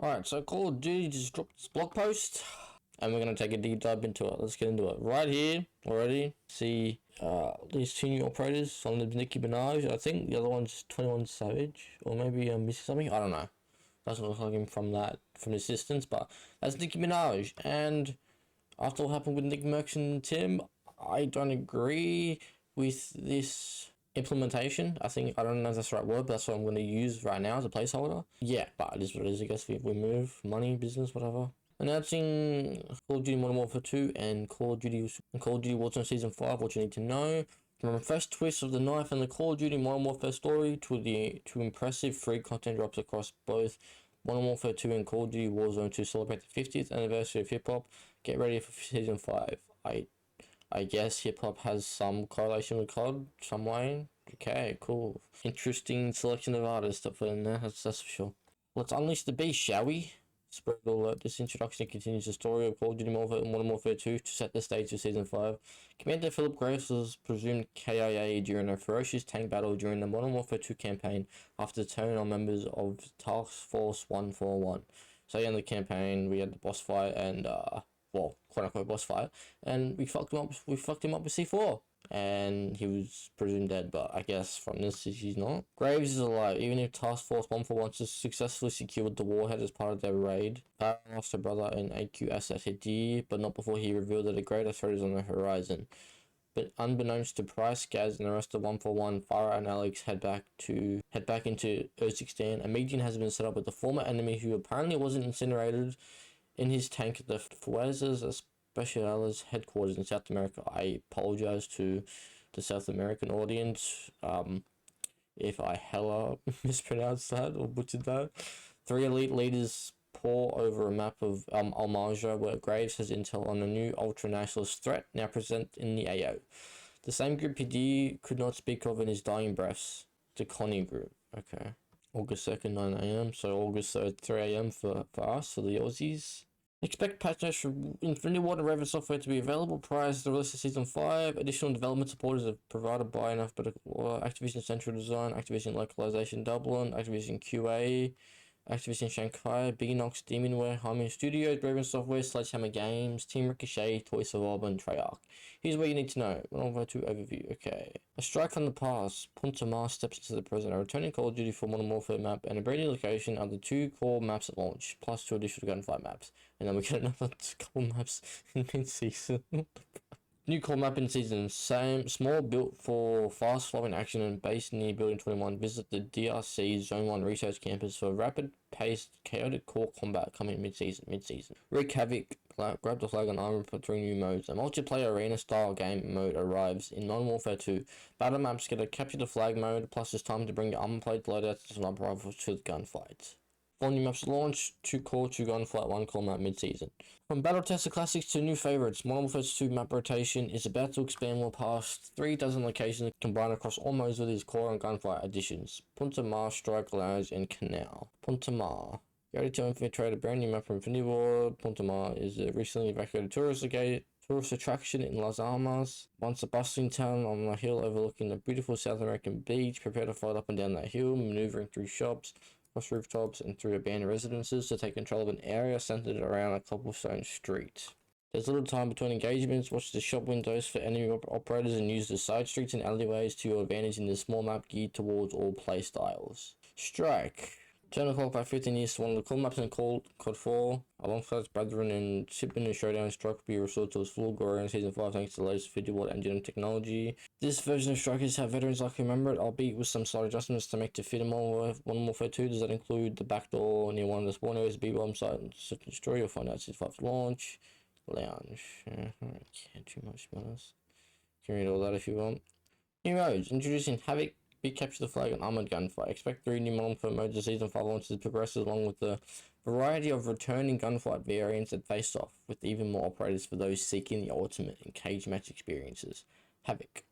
Alright, so Call of Duty just dropped this blog post, and we're going to take a deep dive into it. Let's get into it. Right here, already, see these two new operators. One of them Nicki Minaj, I think the other one's 21 Savage, or maybe I'm missing something, I don't know. Doesn't look like him from this distance, but that's Nicki Minaj. And after what happened with Nick Merckx and Tim, I don't agree with this implementation. I don't know if that's the right word, but that's what I'm going to use right now as a placeholder. Yeah, but it is what it is. I guess we move money, business, whatever. Announcing Call of Duty Modern Warfare 2 and Call of Duty Warzone Season 5. What you need to know. From a fresh twist of the knife and the Call of Duty Modern Warfare story to impressive free content drops across both Modern Warfare 2 and Call of Duty Warzone to celebrate the 50th anniversary of hip hop. Get ready for Season 5. I guess hip hop has some correlation with COD, some way. Okay, cool. Interesting selection of artists to put in there, that's for sure. Let's unleash the beast, shall we? Spread alert. This introduction continues the story of Call of Duty Modern Warfare 2 to set the stage for Season 5. Commander Philip Graves was presumed KIA during a ferocious tank battle during the Modern Warfare 2 campaign after turning on members of Task Force 141. So yeah, in the campaign, we had the boss fight and, well, quote-unquote boss fight, and we fucked him up with C4. And he was presumed dead, but I guess from this he's not. Graves is alive, even if Task Force 141 successfully secured the warhead as part of their raid. Farah lost her brother in AQ asset hit, but not before he revealed that a greater threat is on the horizon. But unbeknownst to Price, Gaz, and the rest of 141, Farah and Alex head back into Urzikstan. A meeting has been set up with the former enemy who apparently wasn't incinerated in his tank at the Fuerzas Especiales headquarters in South America. I apologize to the South American audience if I hella mispronounced that or butchered that. 3 elite leaders pour over a map of Almaja, where Graves has intel on a new ultra-nationalist threat now present in the AO. The same group PD could not speak of in his dying breaths. The Connie group. Okay. August 2nd, 9 AM. So August 3rd, 3 AM for us, for the Aussies. Expect patch notes for Infinity Ward and Raven software to be available prior to the release of Season 5. Additional development support is provided by Activision Central Design, Activision Localization Dublin, Activision QA, Activision Shanghai, Beanox, Demonware, Hyman Studios, Raven Software, Sledgehammer Games, Team Ricochet, Toys of Orb, and Treyarch. Here's what you need to know. Modern Warfare 2 Overview. Okay. A strike from the past. Punta Mar steps into the present. A returning Call of Duty for Modern Warfare map and a brand new location are the 2 core maps at launch, plus 2 additional gunfight maps. And then we get another couple maps in mid-season. New core map in season, same small, built for fast flowing action and based near Building 21. Visit the DRC Zone 1 research campus for rapid paced chaotic core combat coming mid-season. Wreak Havoc, grab the flag on Armoured for 3 new modes. A multiplayer arena style game mode arrives in Modern Warfare 2. Battle maps get a capture the flag mode, plus it's time to bring your armor plate loadouts and sniper rifles to the gunfights. 4 new maps launch, 2 core, 2 gunfight, 1 core map mid-season. From battle tester classics to new favorites, Modern Warfare 2 map rotation is about to expand more past 3 dozen locations combined across all modes with these core and gunfight additions. Punta Mar, Strike Lounge, and Canal. Punta Mar. Get ready to infiltrate a brand new map from Infinity Ward. Punta Mar is a recently evacuated tourist attraction in Las Almas. Once a bustling town on a hill overlooking the beautiful South American beach, prepare to fight up and down that hill, maneuvering through shops, across rooftops, and through abandoned residences to take control of an area centered around a cobblestone street. There's little time between engagements. Watch the shop windows for enemy operators and use the side streets and alleyways to your advantage in this small map geared towards all playstyles. Strike. Turn the clock by 15 years to one of the cool maps in COD 4. Alongside its brethren in Shipment and Showdown, Strike will be restored to its full glory in Season 5 thanks to the latest 50-watt engine technology. This version of Strike is how veterans like to remember it, albeit with some slight adjustments to make to fit in Modern Warfare 2. Does that include the back door near one of the spawn areas, B-bomb site, and search and destroy? You'll find out Season 5's launch. Lounge. Can't too much, to be honest. You can read all that if you want. New modes. Introducing Havoc, Capture the Flag, and Armoured Gunfight. Expect 3 new Modern Warfare modes as Season 5 launches progresses, along with the variety of returning gunfight variants at Faceoff, with even more operators for those seeking the ultimate in cage match experiences. Havoc.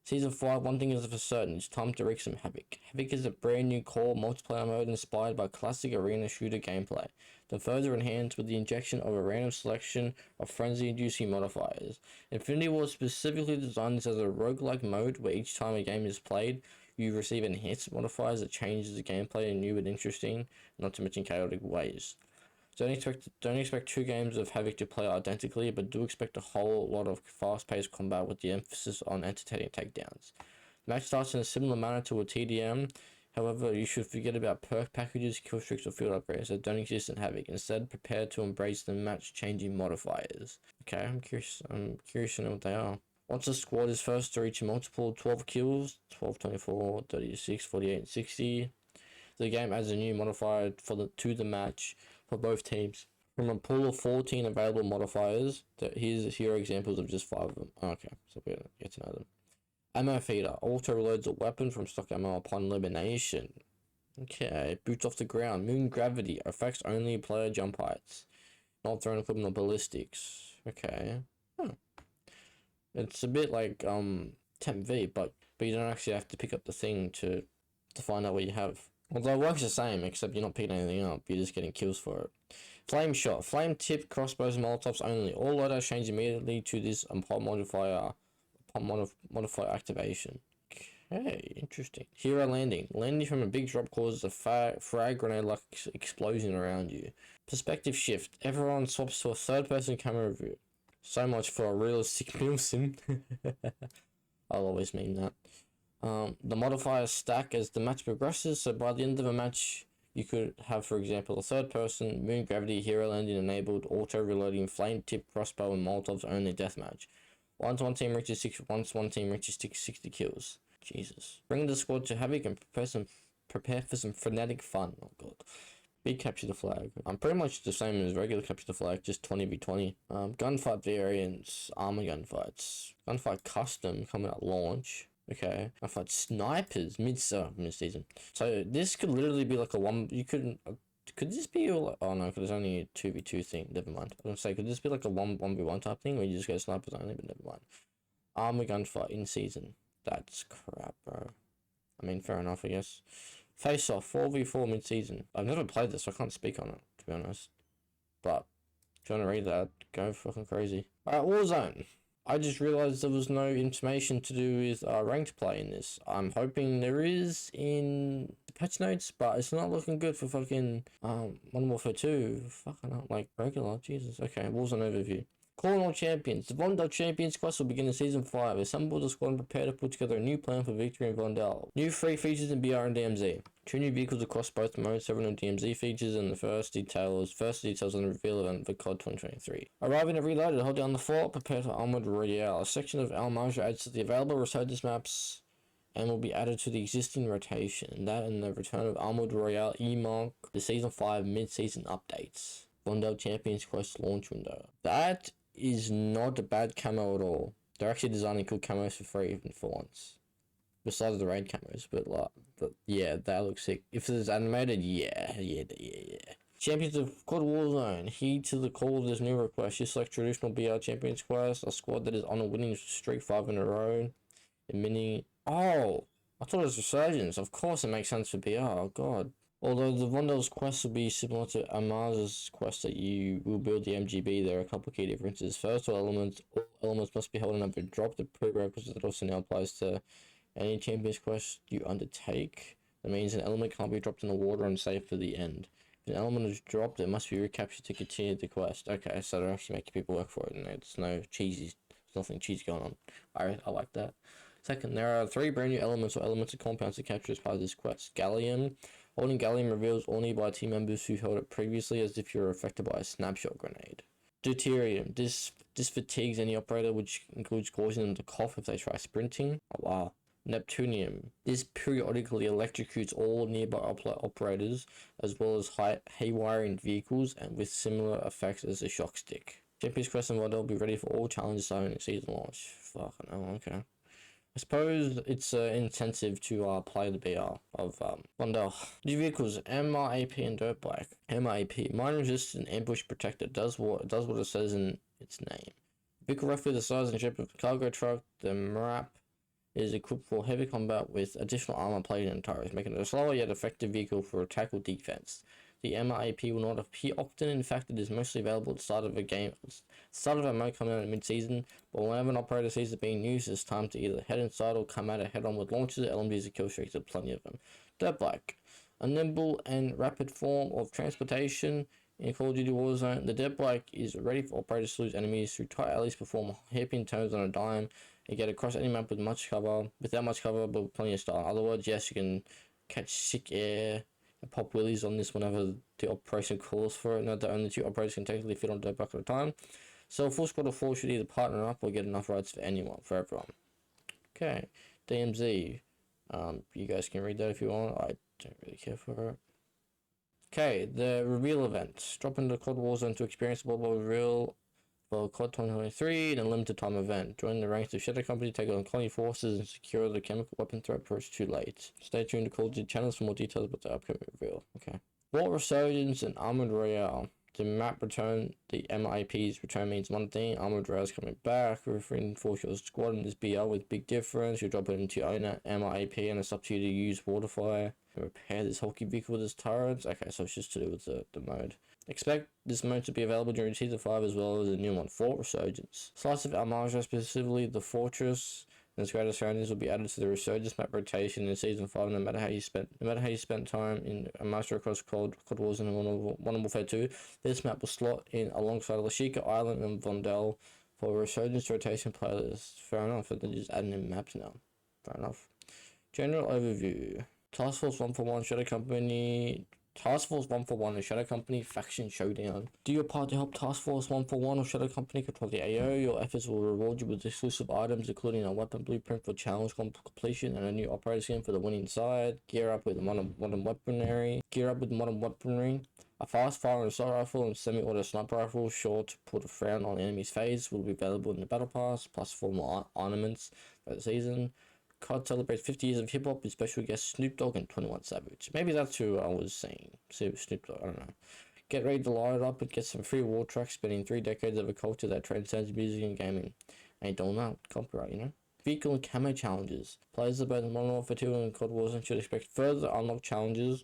Season 5, one thing is for certain, it's time to wreak some havoc. Havoc is a brand new core multiplayer mode inspired by classic arena shooter gameplay, then further enhanced with the injection of a random selection of frenzy-inducing modifiers. Infinity Ward specifically designed this as a roguelike mode where each time a game is played, you receive enhanced modifiers that changes the gameplay in new and interesting, not to mention chaotic ways. Don't expect two games of Havoc to play identically, but do expect a whole lot of fast-paced combat with the emphasis on entertaining takedowns. The match starts in a similar manner to a TDM. However, you should forget about perk packages, kill streaks, or field upgrades that don't exist in Havoc. Instead, prepare to embrace the match-changing modifiers. Okay, I'm curious to know what they are. Once a squad is first to reach a multiple 12 kills, 12, 24, 36, 48, and 60, the game adds a new modifier to the match for both teams. From a pool of 14 available modifiers, here are examples of just 5 of them. Okay, so we get to know them. Ammo feeder. Auto reloads a weapon from stock ammo upon elimination. Okay. Boots off the ground. Moon gravity. Affects only player jump heights. Not thrown equipment or ballistics. Okay. Huh. It's a bit like Temp V, but you don't actually have to pick up the thing to find out what you have. Although it works the same, except you're not picking anything up, you're just getting kills for it. Flame shot. Flame tip, crossbows, and molotovs only. All loadouts change immediately to this modifier activation. Okay, interesting. Hero landing. Landing from a big drop causes a frag grenade-like explosion around you. Perspective shift. Everyone swaps to a third-person camera view. So much for a realistic meal sim. I'll always mean that. The modifiers stack as the match progresses, so by the end of a match, you could have, for example, a third person, moon gravity, hero landing enabled, auto reloading, flame tip, crossbow, and molotovs only deathmatch. Once one team reaches 60 kills. Jesus. Bring the squad to Havoc and prepare for some frenetic fun. Oh god. Big capture the flag. I'm pretty much the same as regular capture the flag, just 20v20. Gunfight variants, armor gunfights. Gunfight custom coming at launch. Okay. Gunfight snipers mid-season. So this could literally be like a one. You could this be all? Oh no, because it's only a 2v2 thing. Never mind. I was gonna say, could this be like a 1v1 type thing where you just go snipers only? But never mind. Armor gunfight in season. That's crap, bro. I mean, fair enough, I guess. Faceoff 4v4 mid season. I've never played this, so I can't speak on it, to be honest. But if you want to read that, go fucking crazy. Alright, Warzone. I just realized there was no information to do with ranked play in this. I'm hoping there is in the patch notes, but it's not looking good for fucking Modern Warfare 2. Fucking up, like regular. Jesus. Okay, Warzone Overview. Calling all champions. The Vondel Champions quest will begin in Season 5. Assemble the squad and prepare to put together a new plan for victory in Vondel. New free features in BR and DMZ. 2 new vehicles across both modes, several new DMZ features, and the first details on the reveal event for COD 2023. Arriving at Reloaded, hold down the fort, prepare for Armoured Royale. A section of Armoured adds to the available Resurgence maps and will be added to the existing rotation. That and the return of Armoured Royale mark the Season 5 mid-season updates. Vondel Champions quest launch window. That is not a bad camo at all. They're actually designing cool camos for free even for once. Besides the raid camos, but yeah, that looks sick. If it's animated, yeah. Champions of COD Warzone, heed to the call of this new request. You select traditional BR Champions quest, a squad that is on a winning streak 5 in a row. Oh, I thought it was Resurgence. Of course it makes sense for BR, oh god. Although the Vondel's quest will be similar to Amar's quest that you will build the MGB, there are a couple of key differences. First, all elements must be held and never dropped. The prerequisite that also now applies to any Champions quest you undertake. That means an element can't be dropped in the water and saved for the end. If an element is dropped, it must be recaptured to continue the quest. Okay, so they're actually making people work for it, and there's no cheesy, there's nothing cheesy going on. I like that. Second, there are 3 brand new elements or elemental compounds to capture as part of this quest. Gallium. Holding Gallium reveals only by team members who held it previously, as if you're affected by a snapshot grenade. Deuterium. This fatigues any operator, which includes causing them to cough if they try sprinting. Oh wow. Neptunium. This periodically electrocutes all nearby operators, as well as haywiring vehicles, and with similar effects as a shock stick. Champions Quest and Vondel will be ready for all challenges starting at season launch. Fucking hell, okay. I suppose it's incentive to play the BR of Vondel. New vehicles, MARP and Dirtbike. MARP, mine resistant ambush protector, does what it says in its name. Vehicle roughly the size and shape of a cargo truck, the MWII is equipped for heavy combat with additional armor plating and tires, making it a slower yet effective vehicle for attack or defense. The MARP will not appear often. In fact, it is mostly available at the start of a mode coming out in mid-season, but whenever an operator sees it being used, it's time to either head inside or come at it head-on with launches, LMGs, and kill streaks. There are plenty of them. Dirtbike, a nimble and rapid form of transportation. In Call of Duty Warzone, the Dirtbike is ready for operators to lose enemies through tight alleys, perform hairpin turns on a dime, and get across any map without much cover, but with plenty of style. In other words, yes, you can catch sick air and pop wheelies on this whenever the operation calls for it. Note that only 2 operators can technically fit on Dirtbike at a time. So a full squad of 4 should either partner up or get enough rides for everyone. Okay, DMZ. You guys can read that if you want. I don't really care for it. Okay, the reveal event. Drop into COD Warzone to experience the worldwide reveal for COD 2023 in a limited time event. Join the ranks of Shadow Company, take on colony forces, and secure the chemical weapon threat before it's too late. Stay tuned to Call of Duty channels for more details about the upcoming reveal. Okay. War Resurgence and Armoured Royale. The map return, the MIP's return means one thing. Armoured Royale is coming back. Reinforce your squad in this BR with big difference. You drop it into your own MIP and it's up to you to use water fire and repair this hulky vehicle with its turrets. Okay, so it's just to do with the mode. Expect this mode to be available during Season 5 as well as a new one, Fort Resurgence. Slice of Armoured, specifically the Fortress and its greater surroundings, will be added to the Resurgence map rotation in Season 5 no matter how you spent time in a master across COD Wars and Modern Warfare 2. This map will slot in alongside Lashika Island and Vondel for Resurgence rotation playlists. Fair enough, they're just adding in maps now. Fair enough. General overview. Task Force 141 Shadow Company. Task Force 141 and Shadow Company Faction Showdown. Do your part to help Task Force 141 or Shadow Company control the AO. Your efforts will reward you with exclusive items, including a weapon blueprint for challenge completion and a new operator skin for the winning side. Gear up with modern weaponry. A fast fire assault rifle and semi-auto sniper rifle, sure to put a frown on the enemy's face, will be available in the Battle Pass, plus 4 more ornaments for the season. COD celebrates 50 years of hip-hop with special guests Snoop Dogg and 21 Savage. Maybe that's who I was saying. Snoop Dogg, I don't know. Get ready to light it up and get some free war tracks spanning 3 decades of a culture that transcends music and gaming. Ain't doing that. Copyright, you know? Vehicle and camo challenges. Players of both Modern Warfare 2 and COD Warzone should expect further unlocked challenges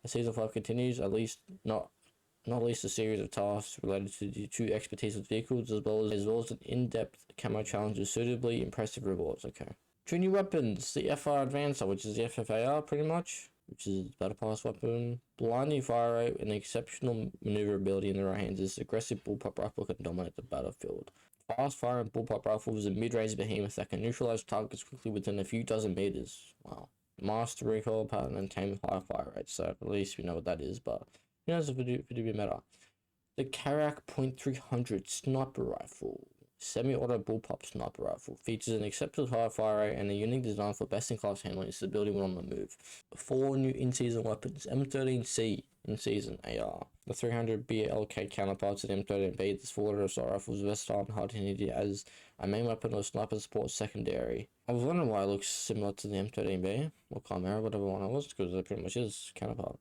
as Season 5 continues, at least not least a series of tasks related to expertise with vehicles, as well as an in-depth camo challenge with suitably impressive rewards. Okay. 2 new weapons, the FR Advancer, which is the FFAR pretty much, which is Battle Pass weapon, blinding fire rate, and exceptional maneuverability in the right hands. This aggressive bullpup rifle can dominate the battlefield. Fast firing bullpup rifle is a mid-range behemoth that can neutralize targets quickly within a few dozen meters. Wow. Master recoil pattern and tame high fire rate, so at least we know what that is, but who knows if it do be better. The Karak .300 sniper rifle. Semi-auto bullpup sniper rifle features an exceptional high fire rate and a unique design for best-in-class handling and stability when on the move. 4 new in-season weapons: M13C in-season AR, the 300 BLK counterparts of the M13B. This full-auto assault rifle is versatile and hard to hit as a main weapon or sniper support secondary. I was wondering why it looks similar to the M13B or Chimera, whatever one it was, because it pretty much is counterpart.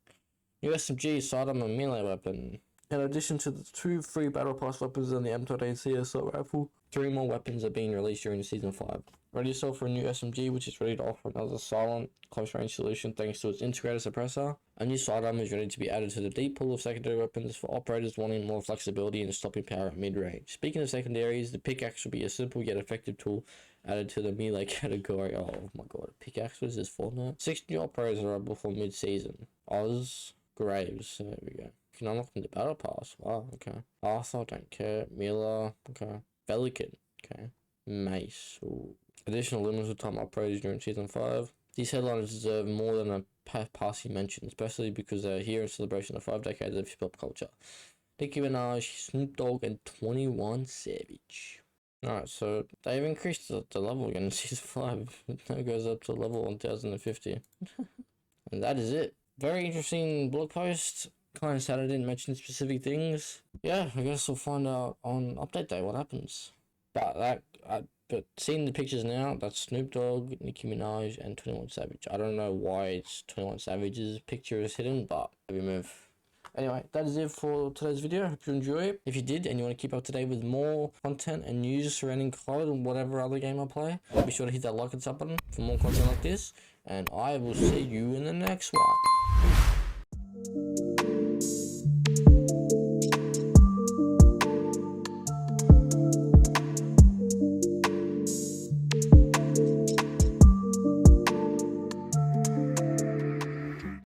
New SMG sidearm and melee weapon. In addition to the 2 free Battle Pass weapons and the M13C assault rifle, 3 more weapons are being released during Season 5. Ready yourself for a new SMG, which is ready to offer another silent, close-range solution thanks to its integrated suppressor. A new sidearm is ready to be added to the deep pool of secondary weapons for operators wanting more flexibility and stopping power at mid-range. Speaking of secondaries, the pickaxe will be a simple yet effective tool added to the melee category. Oh my god, pickaxe, what is this for now? 6 new operators are available for mid-season. Oz, Graves, there we go. Can unlock in the Battle Pass. Wow, okay. Arthur, don't care. Mila, okay. Pelican, okay. Mace. Ooh. Additional limited time operators during Season 5. These headliners deserve more than a passing mention, especially because they're here in celebration of 5 decades of hip-hop culture. Nicki Minaj, Snoop Dogg, and 21 Savage. Alright, so they've increased the level again in Season 5. It now goes up to level 1050. And that is it. Very interesting blog post. Kind of sad I didn't mention specific things. Yeah, I guess we'll find out on update day what happens. But seeing the pictures now, that's Snoop Dogg, Nicki Minaj, and 21 Savage. I don't know why it's 21 Savage's picture is hidden, but we move. Anyway, that is it for today's video. I hope you enjoy it. If you did and you want to keep up to date with more content and news surrounding COD and whatever other game I play, be sure to hit that like and sub button for more content like this. And I will see you in the next one.